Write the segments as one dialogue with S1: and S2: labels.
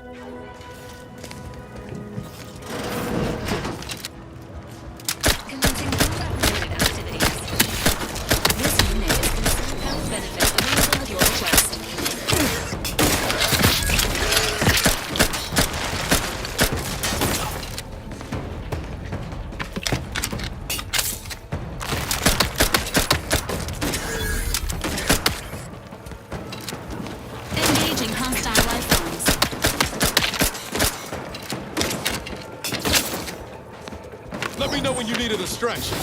S1: Commencing combat-related activities. This unit is considered health benefits available at your request. Engaging hostile life forms.
S2: Let me know when you need a distraction.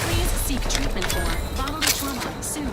S1: Please seek treatment for bodily trauma soon.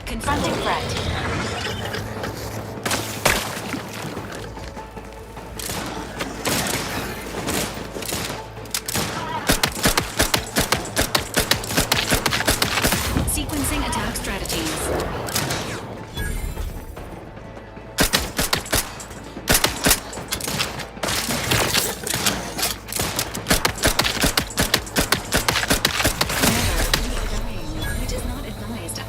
S1: Confronting threat. Sequencing attack strategies. Which is not advised.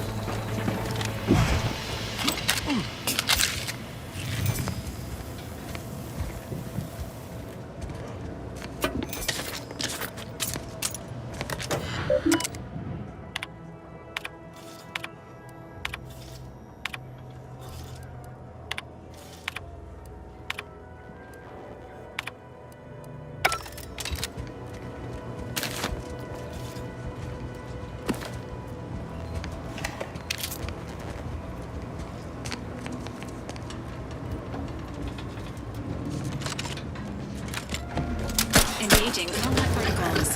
S1: Engaging combat protocols.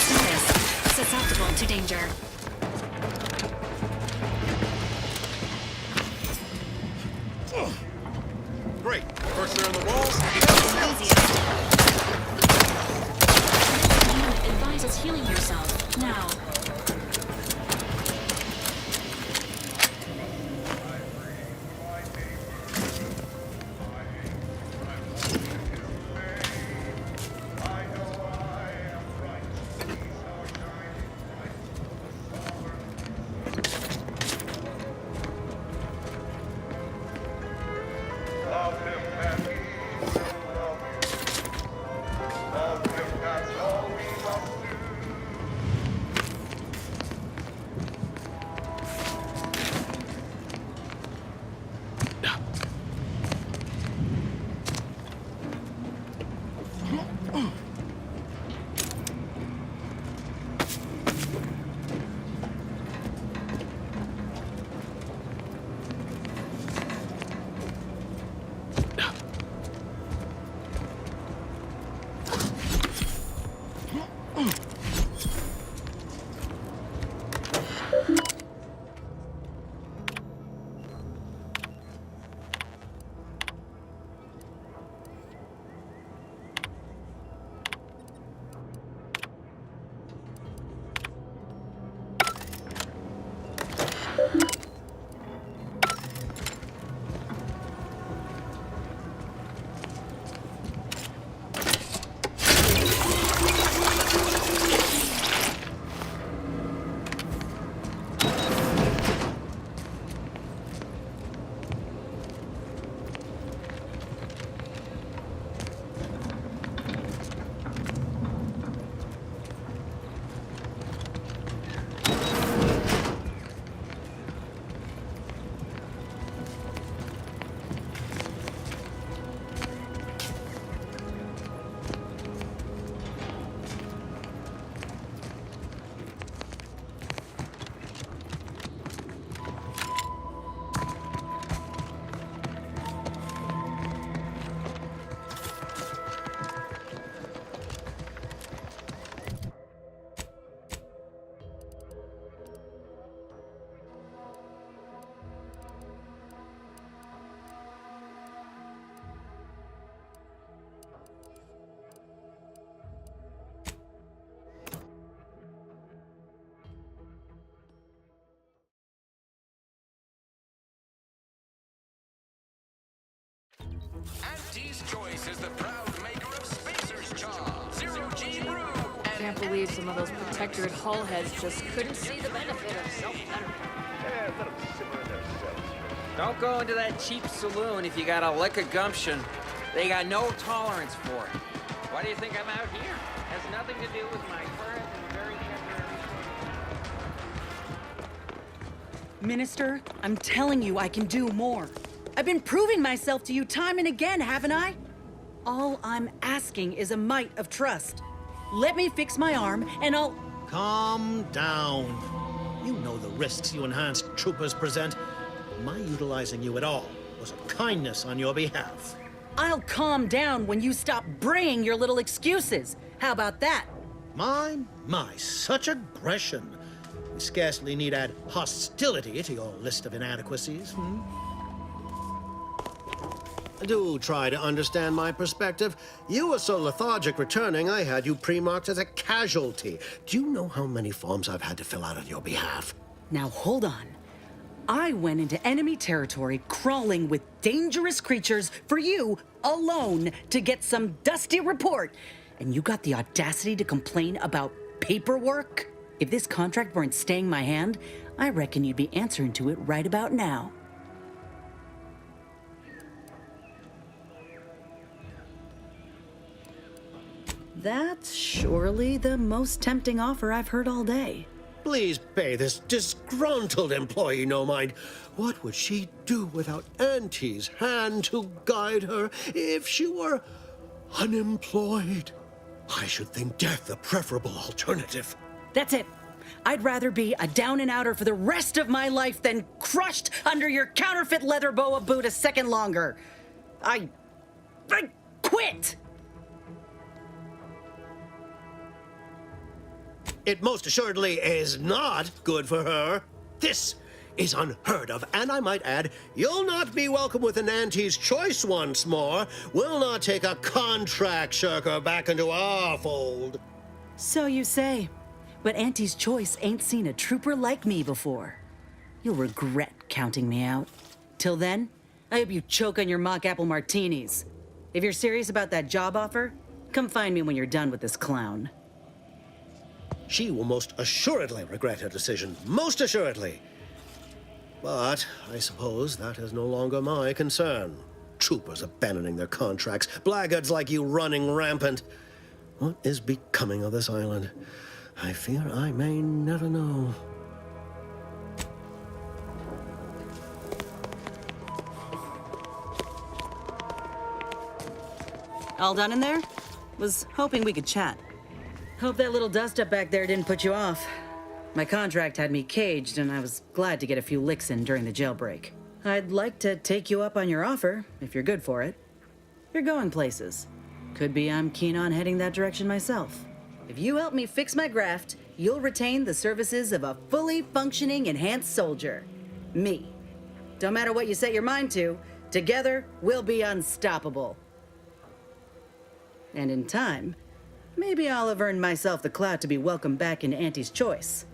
S1: Status susceptible to danger.
S2: Great. Pressure on the walls.
S1: Easiest. Unit advises healing yourself now.
S3: Auntie's Choice is the proud maker of Spacer's Chaw, Zero G Brew,
S4: Can't believe some of those protectorate hull heads just couldn't see the benefit of self-betterment.
S5: Don't go into that cheap saloon if you got a lick of gumption. They got no tolerance for it. Why do you think I'm out here? Has nothing to do with my current and very temporary...
S6: Minister, I'm telling you I can do more. I've been proving myself to you time and again, haven't I? All I'm asking is a mite of trust. Let me fix my arm and I'll...
S7: Calm down. You know the risks you enhanced troopers present. My utilizing you at all was a kindness on your behalf.
S6: I'll calm down when you stop braying your little excuses. How about that?
S7: My, such aggression. We scarcely need add hostility to your list of inadequacies, Do try to understand my perspective. You were so lethargic returning, I had you pre-marked as a casualty. Do you know how many forms I've had to fill out on your behalf?
S6: Now hold on. I went into enemy territory crawling with dangerous creatures for you alone to get some dusty report. And you got the audacity to complain about paperwork? If this contract weren't staying my hand, I reckon you'd be answering to it right about now. That's surely the most tempting offer I've heard all day.
S7: Please pay this disgruntled employee no mind. What would she do without Auntie's hand to guide her if she were unemployed? I should think death a preferable alternative.
S6: That's it. I'd rather be a down and outer for the rest of my life than crushed under your counterfeit leather boa boot a second longer. I quit!
S7: It most assuredly is not good for her. This is unheard of, and I might add, you'll not be welcome with an Auntie's Choice once more. We'll not take a contract shirker back into our fold.
S6: So you say, but Auntie's Choice ain't seen a trooper like me before. You'll regret counting me out. Till then, I hope you choke on your mock apple martinis. If you're serious about that job offer, come find me when you're done with this clown.
S7: She will most assuredly regret her decision. Most assuredly. But I suppose that is no longer my concern. Troopers abandoning their contracts. Blackguards like you running rampant. What is becoming of this island? I fear I may never know.
S6: All done in there? Was hoping we could chat. Hope that little dust-up back there didn't put you off. My contract had me caged, and I was glad to get a few licks in during the jailbreak. I'd like to take you up on your offer, if you're good for it. You're going places. Could be I'm keen on heading that direction myself. If you help me fix my graft, you'll retain the services of a fully functioning enhanced soldier. Me. Don't matter what you set your mind to, together we'll be unstoppable. And in time, maybe I'll have earned myself the clout to be welcomed back into Auntie's Choice.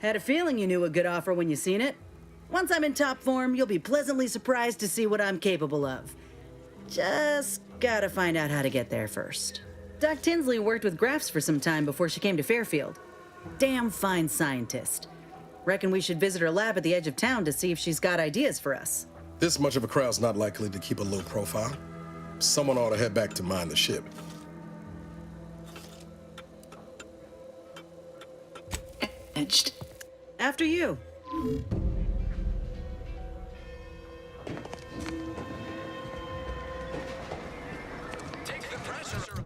S6: Had a feeling you knew a good offer when you seen it. Once I'm in top form, you'll be pleasantly surprised to see what I'm capable of. Just gotta find out how to get there first. Doc Tinsley worked with Grafts for some time before she came to Fairfield. Damn fine scientist. Reckon we should visit her lab at the edge of town to see if she's got ideas for us.
S2: This much of a crowd's not likely to keep a low profile. Someone ought to head back to mind the ship.
S6: Edged. After you.
S3: Take the pressure.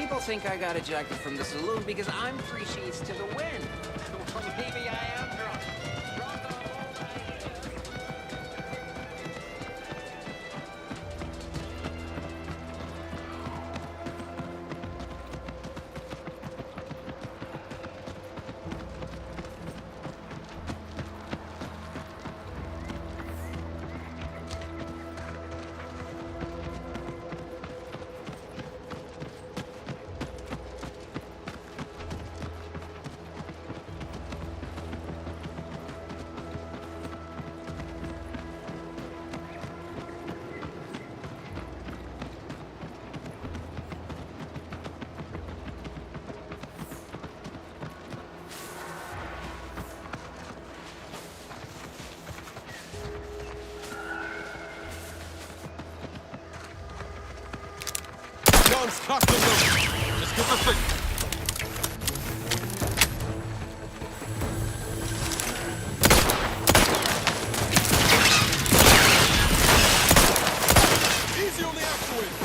S5: people think I got ejected from the saloon because I'm 3 sheets to the wind. Well, maybe I am drunk. Drunk on old ideas.
S8: John's custom look. Just give us a... Easy on the afterwards.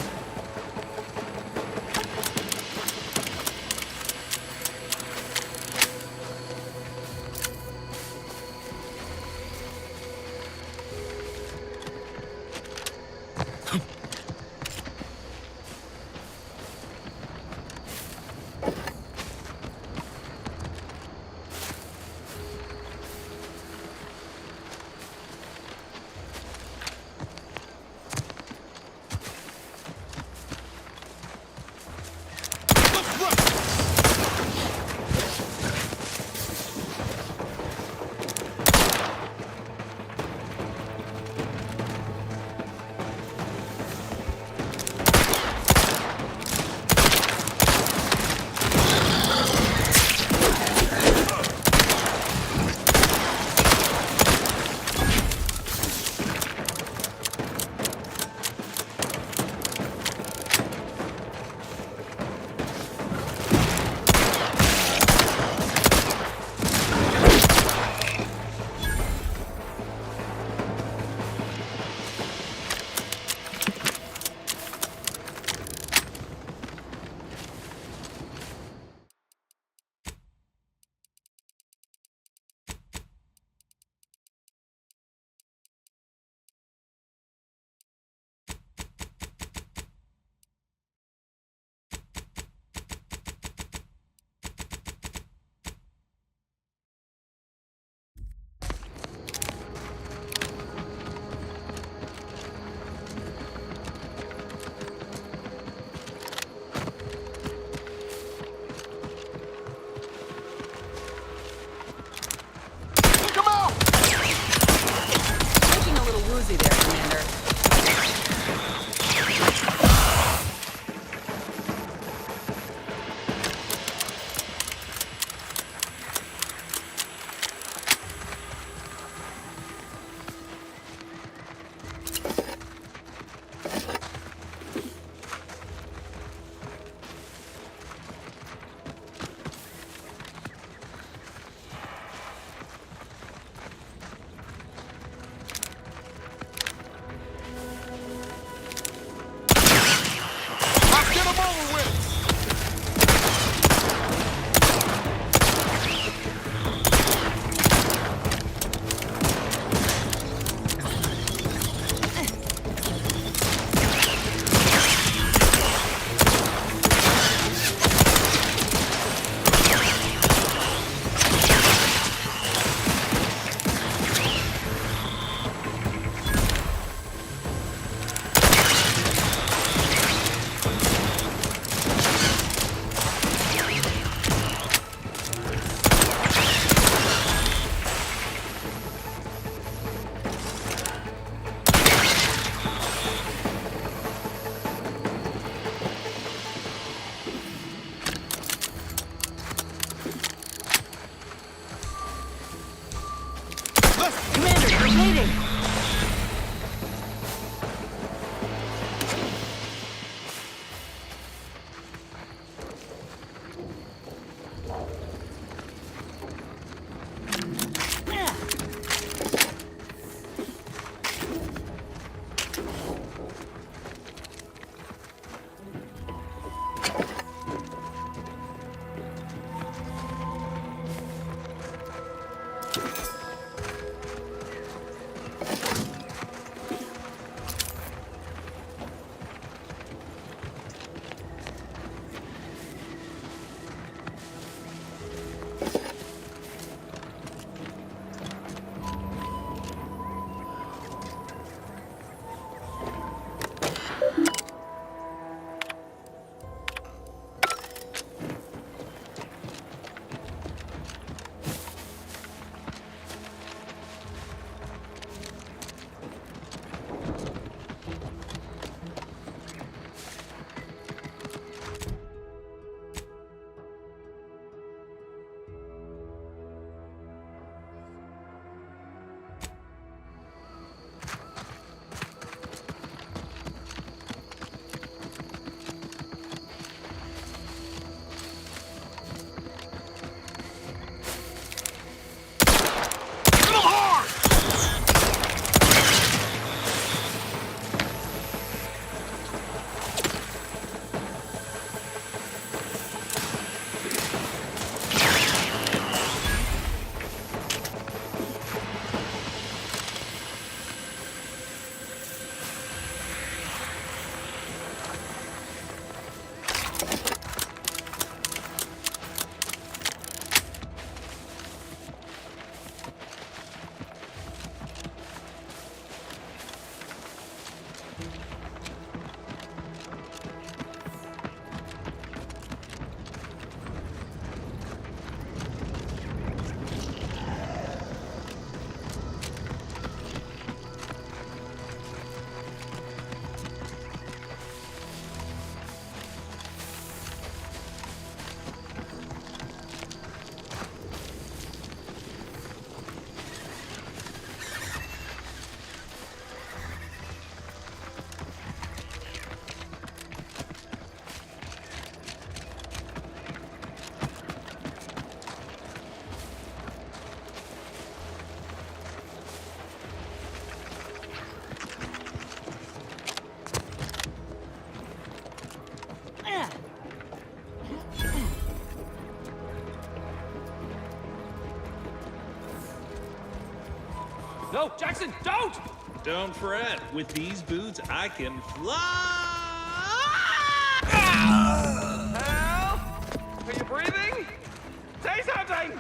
S9: No, Jackson, don't!
S10: Don't fret. With these boots, I can fly!
S9: Help! Are you breathing? Say something!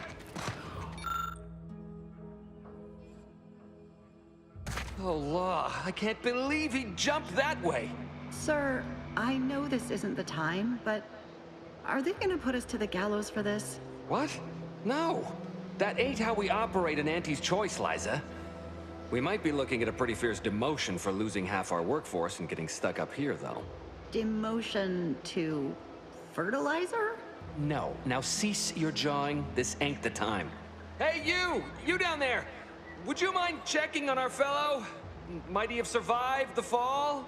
S9: Oh, law. I can't believe he jumped that way.
S11: Sir, I know this isn't the time, but are they gonna put us to the gallows for this?
S9: What? No. That ain't how we operate in Auntie's Choice, Liza. We might be looking at a pretty fierce demotion for losing half our workforce and getting stuck up here, though.
S11: Demotion to fertilizer?
S9: No. Now cease your jawing. This ain't the time. Hey, you! You down there! Would you mind checking on our fellow? Might he have survived the fall?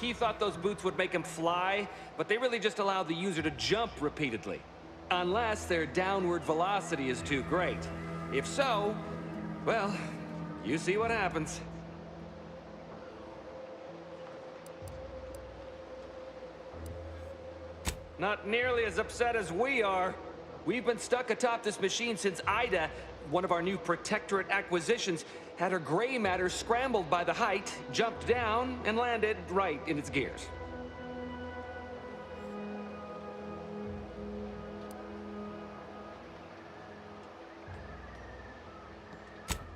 S9: He thought those boots would make him fly, but they really just allow the user to jump repeatedly. Unless their downward velocity is too great. If so, well, you see what happens. Not nearly as upset as we are. We've been stuck atop this machine since Ida, one of our new Protectorate acquisitions, had her gray matter scrambled by the height, jumped down, and landed right in its gears.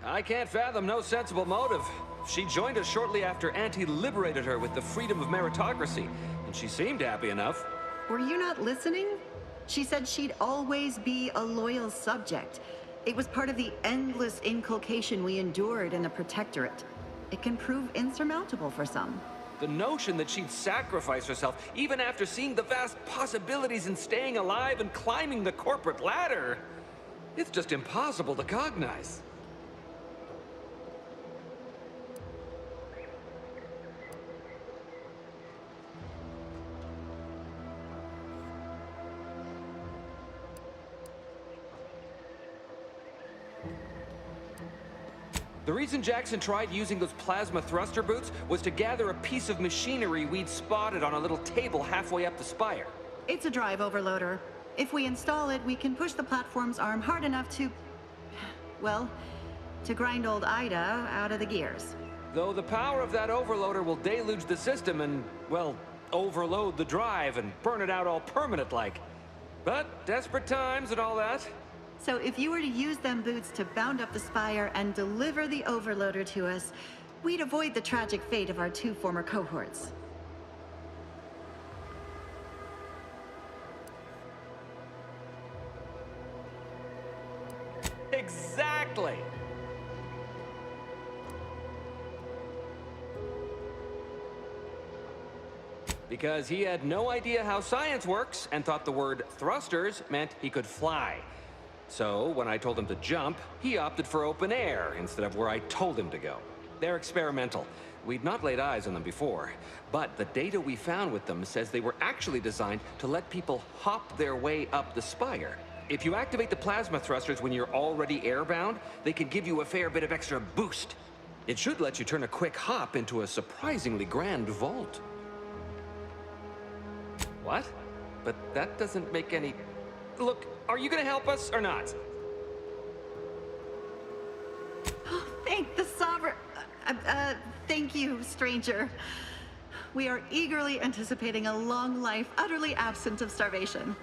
S9: I can't fathom no sensible motive. She joined us shortly after Auntie liberated her with the freedom of meritocracy, and she seemed happy enough.
S11: Were you not listening? She said she'd always be a loyal subject. It was part of the endless inculcation we endured in the Protectorate. It can prove insurmountable for some.
S9: The notion that she'd sacrifice herself, even after seeing the vast possibilities in staying alive and climbing the corporate ladder, it's just impossible to cognize. The reason Jackson tried using those plasma thruster boots was to gather a piece of machinery we'd spotted on a little table halfway up the spire.
S11: It's a drive overloader. If we install it, we can push the platform's arm hard enough to... well, to grind old Ida out of the gears.
S9: Though the power of that overloader will deluge the system and, well, overload the drive and burn it out all permanent-like. But desperate times and all that.
S11: So if you were to use them boots to bound up the spire and deliver the overloader to us, we'd avoid the tragic fate of our 2 former cohorts.
S9: Exactly! Because he had no idea how science works and thought the word thrusters meant he could fly. So, when I told him to jump, he opted for open air instead of where I told him to go. They're experimental. We'd not laid eyes on them before, but the data we found with them says they were actually designed to let people hop their way up the spire. If you activate the plasma thrusters when you're already airbound, they can give you a fair bit of extra boost. It should let you turn a quick hop into a surprisingly grand vault. What? But that doesn't make any... Look, are you gonna help us or not?
S11: Thank the Sovereign... thank you, stranger. We are eagerly anticipating a long life utterly absent of starvation.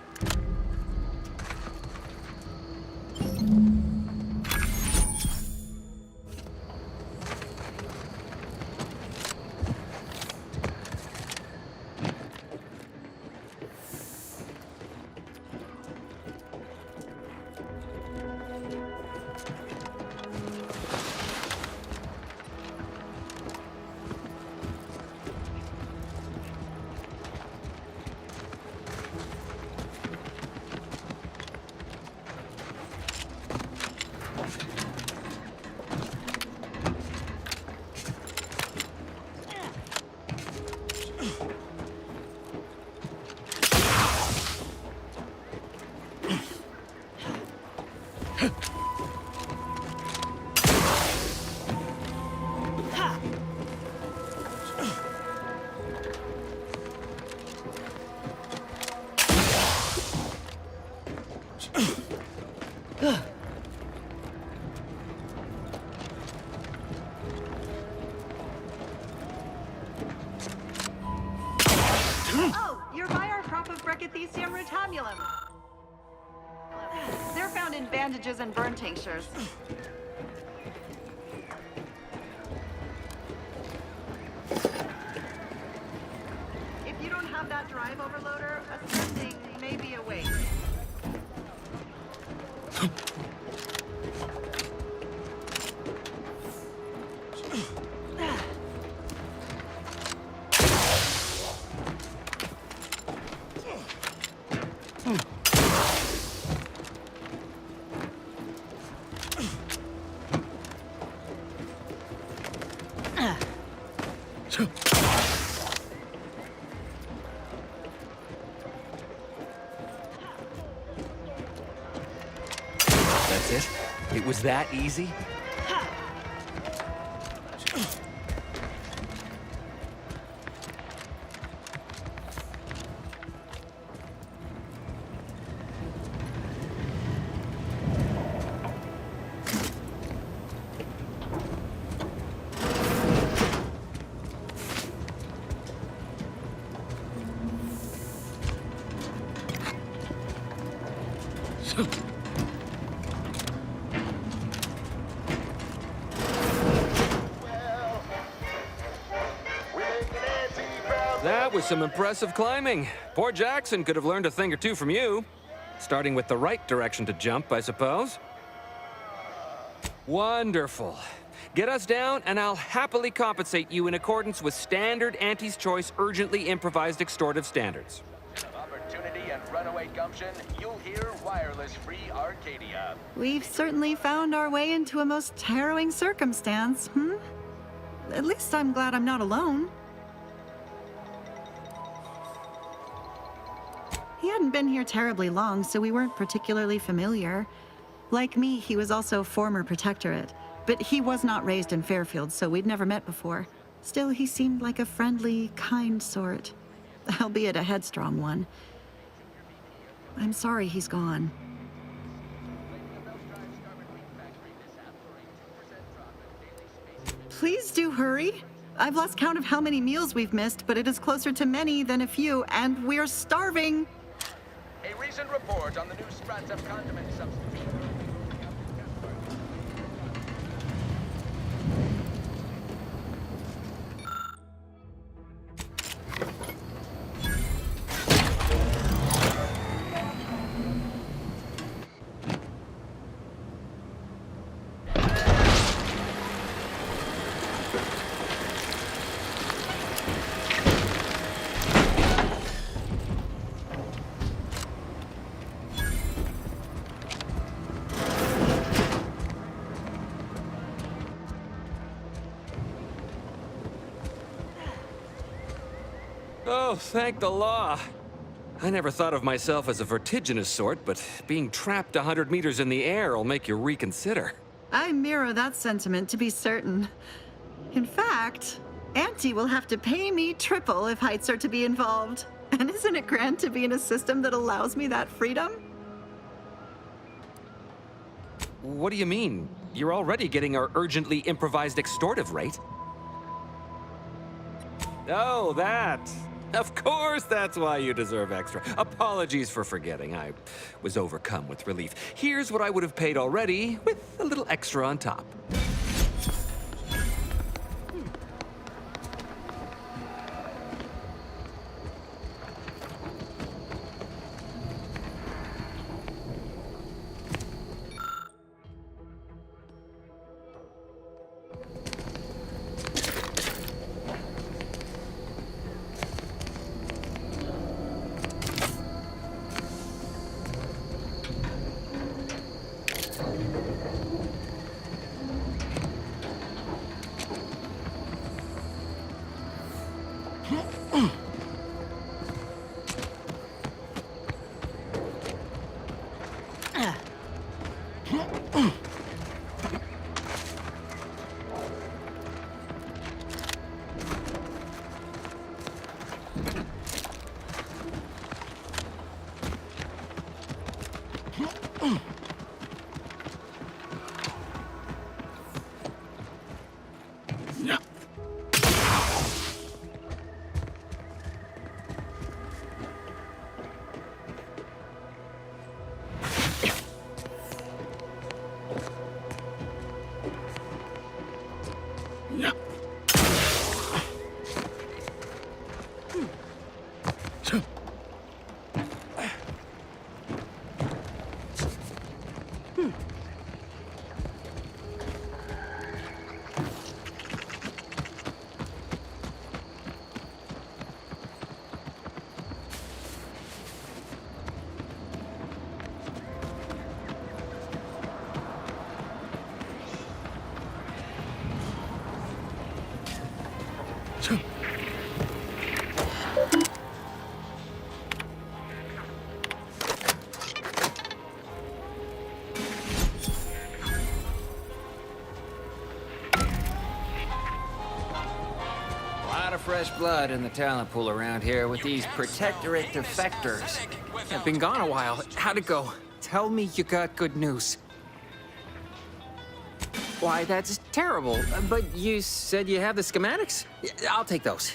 S11: Oh, you're by our crop of Brachythecium rotabulum. They're found in bandages and burn tinctures. If you don't have that drive overloader, ascending may be a waste.
S9: That's it? It was that easy? That was some impressive climbing. Poor Jackson could have learned a thing or two from you. Starting with the right direction to jump, I suppose. Wonderful. Get us down, and I'll happily compensate you in accordance with standard Auntie's Choice urgently improvised extortive standards.
S3: Opportunity and runaway gumption, you'll hear wireless-free Arcadia.
S11: We've certainly found our way into a most harrowing circumstance, At least I'm glad I'm not alone. He hadn't been here terribly long, so we weren't particularly familiar. Like me, he was also former protectorate, but he was not raised in Fairfield, so we'd never met before. Still, he seemed like a friendly, kind sort, albeit a headstrong one. I'm sorry he's gone. Please do hurry. I've lost count of how many meals we've missed, but it is closer to many than a few, and we're starving.
S3: A recent report on the new Stratum condiment substitution.
S9: Oh, thank the law. I never thought of myself as a vertiginous sort, but being trapped 100 meters in the air will make you reconsider.
S11: I mirror that sentiment, to be certain. In fact, Auntie will have to pay me triple if heights are to be involved. And isn't it grand to be in a system that allows me that freedom?
S9: What do you mean? You're already getting our urgently improvised extortive rate. Oh, that. Of course that's why you deserve extra. Apologies for forgetting. I was overcome with relief. Here's what I would have paid already, with a little extra on top.
S5: Fresh blood in the talent pool around here with these protectorate defectors.
S9: I've been gone a while. How'd it go? Tell me you got good news. Why, that's terrible. But you said you have the schematics? I'll take those.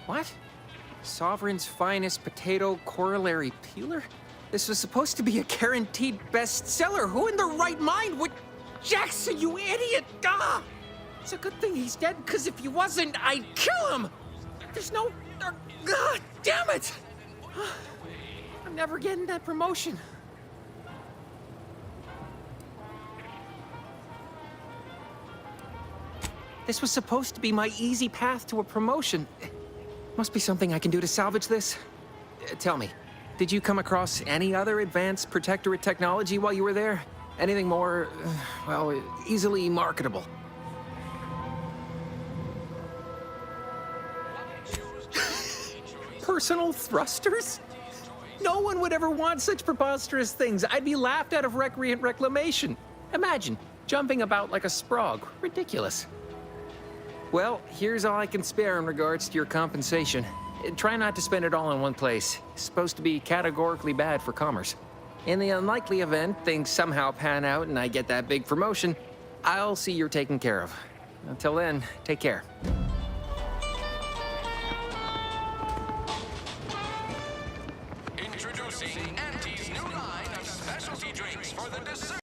S9: What? Sovereign's finest potato corollary peeler? This was supposed to be a guaranteed bestseller. Who in their right mind would... Jackson, you idiot! Ah! It's a good thing he's dead, because if he wasn't, I'd kill him! There's no... God damn it! I'm never getting that promotion. This was supposed to be my easy path to a promotion. Must be something I can do to salvage this. Tell me, did you come across any other advanced protectorate technology while you were there? Anything more, well, easily marketable? Personal thrusters? No one would ever want such preposterous things. I'd be laughed out of recreant reclamation. Imagine, jumping about like a sprog. Ridiculous. Well, here's all I can spare in regards to your compensation. Try not to spend it all in one place. It's supposed to be categorically bad for commerce. In the unlikely event things somehow pan out and I get that big promotion, I'll see you're taken care of. Until then, take care.